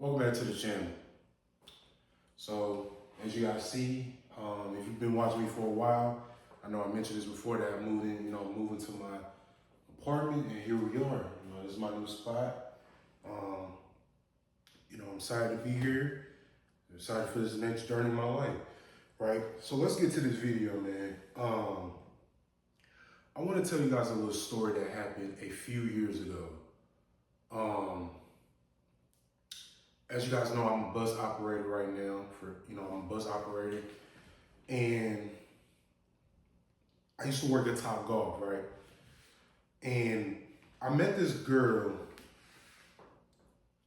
Welcome back to the channel. So, as you guys see, if you've been watching me for a while, I know I mentioned this before that I moving to my apartment, and here we are. This is my new spot. I'm excited to be here. I'm excited for this next journey in my life, right? So let's get to this video, man. I want to tell you guys a little story that happened a few years ago. As you guys know, I'm a bus operator right now. I'm a bus operator, and I used to work at Top Golf, right? And I met this girl.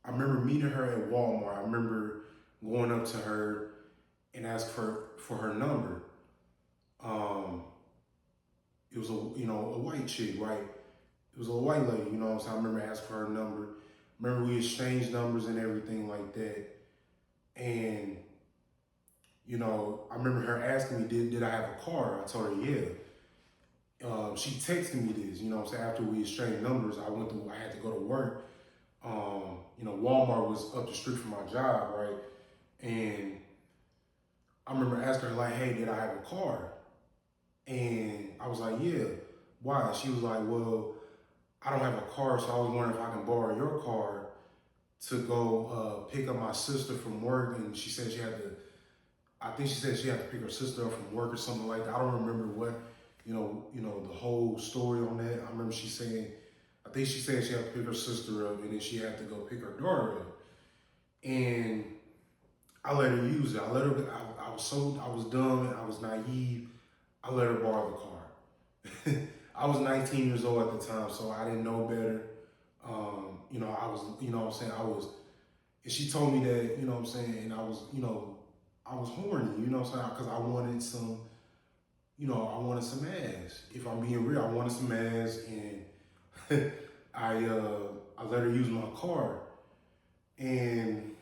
I remember meeting her at Walmart. I remember going up to her and asking for her number. It was a white chick, right? It was a white lady, so I remember asking for her number. Remember we exchanged numbers and everything like that. And, I remember her asking me, did I have a car? I told her, yeah. She texted me this, after we exchanged numbers, I had to go to work. Walmart was up the street from my job, right? And I remember asking her, like, hey, did I have a car? And I was like, yeah. Why? She was like, well, I don't have a car, so I was wondering if I can borrow your car to go pick up my sister from work. And she said she had to pick her sister up from work or something like that. I don't remember what, the whole story on that. I remember I think she said she had to pick her sister up and then she had to go pick her daughter up. And I let her use it. I was dumb and I was naive. I let her borrow the car. I was 19 years old at the time, so I didn't know better. And she told me that, and I was horny, because I wanted some, I wanted some ass. If I'm being real, I wanted some ass, and I let her use my car. And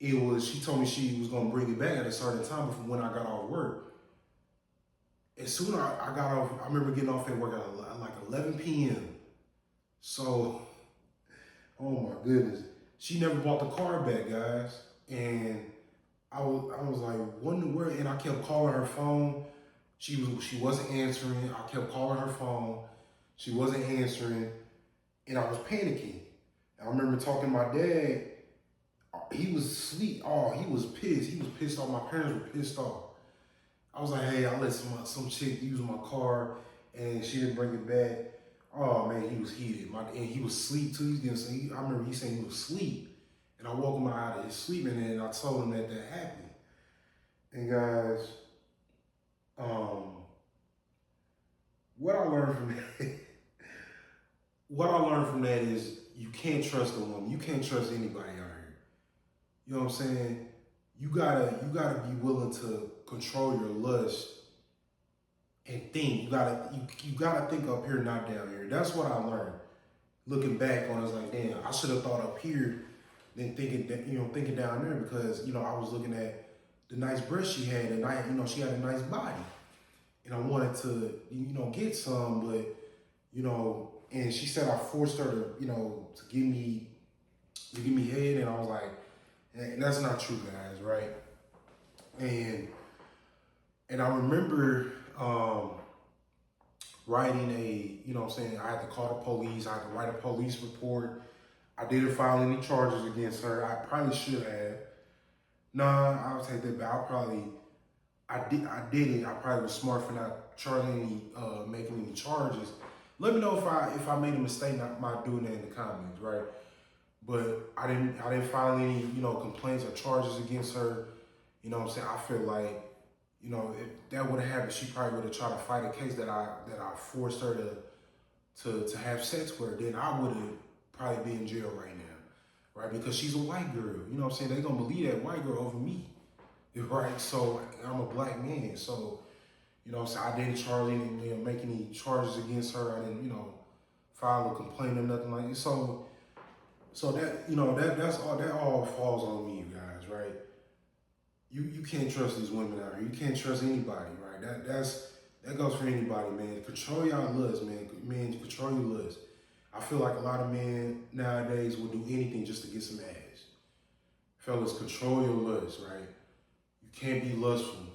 she told me she was gonna bring it back at a certain time from when I got off work. As soon as I got off, I remember getting off at work at like 11 p.m. So, oh my goodness. She never bought the car back, guys. And I was like, what in the world? And I kept calling her phone. She wasn't answering. I kept calling her phone. She wasn't answering. And I was panicking. I remember talking to my dad. He was asleep. Oh, he was pissed. He was pissed off. My parents were pissed off. I was like, hey, I let some chick use my car and she didn't bring it back. Oh man, he was heated. And he was asleep too. I remember he saying he was asleep. And I woke him out of his sleep and then I told him that happened. And guys, what I learned from that is you can't trust a woman. You can't trust anybody out here. You know what I'm saying? You gotta be willing to control your lust and think. You gotta think up here, not down here. That's what I learned. Looking back on it, it's like, damn, I should have thought up here than thinking down there, because I was looking at the nice breasts she had, and she had a nice body, and I wanted to get some, but and she said I forced her to give me head, and I was like, and that's not true, guys, right? And I remember writing I had to call the police. I had to write a police report. I didn't file any charges against her. I probably should have. Nah, I'll take that back. I did it. I probably was smart for not making any charges. Let me know if I made a mistake not doing that in the comments, right? But I didn't file any, complaints or charges against her. I feel like, if that would have happened, she probably would have tried to fight a case that I forced her to have sex with her. Then I would have probably been in jail right now, right? Because she's a white girl. They're gonna believe that white girl over me, right? So I'm a black man. So, I didn't make any charges against her. I didn't, file a complaint or nothing like that. So that all falls on me, you guys, right? You can't trust these women out here. You can't trust anybody, right? That goes for anybody, man. Control your lust, man. Man, control your lust. I feel like a lot of men nowadays will do anything just to get some ass. Fellas, control your lust, right? You can't be lustful.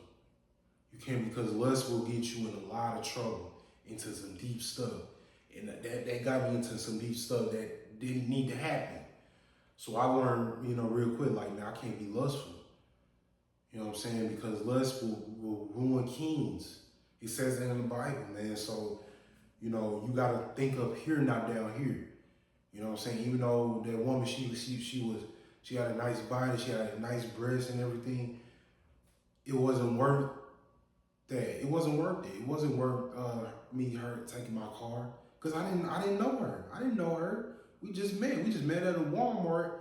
You can't, because lust will get you in a lot of trouble, into some deep stuff. And that got me into some deep stuff that didn't need to happen. So I learned, real quick, like, man, I can't be lustful. You know what I'm saying? Because lust will ruin kings. It says that in the Bible, man. So, you got to think up here, not down here. You know what I'm saying? Even though that woman, she had a nice body, she had a nice breast and everything, it wasn't worth that. It wasn't worth it. It wasn't worth her taking my car, because I didn't know her. I didn't know her. We just met. We just met at a Walmart.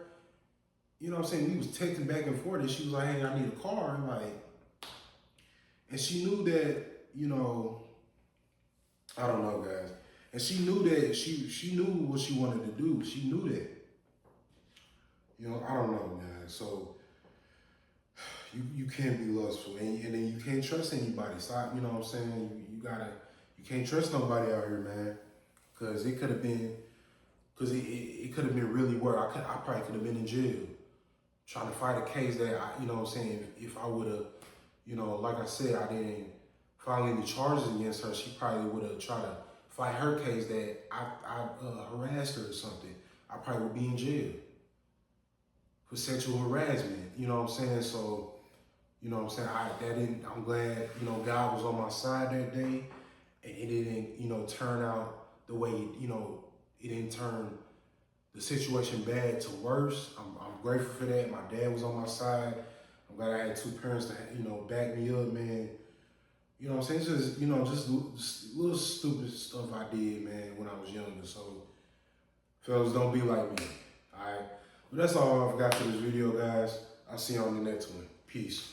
You know what I'm saying? We was texting back and forth, and she was like, "Hey, I need a car." And she knew that, I don't know, guys. And she knew that she knew what she wanted to do. She knew that. I don't know, man. So you can't be lustful, and then you can't trust anybody. Stop, you know what I'm saying? You can't trust nobody out here, man. Cause it could have been, it could have been really where I probably could have been in jail, trying to fight a case that you know what I'm saying, if I would have, like I said, I didn't file any charges against her, she probably would have tried to fight her case that I harassed her or something. I probably would be in jail for sexual harassment. You know what I'm saying? So, I'm I'm glad, God was on my side that day, and it didn't, turn out the way, it didn't turn the situation bad to worse. I'm grateful for that. My dad was on my side. I'm glad I had two parents that, back me up, man. You know what I'm saying? Just little stupid stuff I did, man, when I was younger. So, fellas, don't be like me, all right? But that's all I've got for this video, guys. I'll see you on the next one. Peace.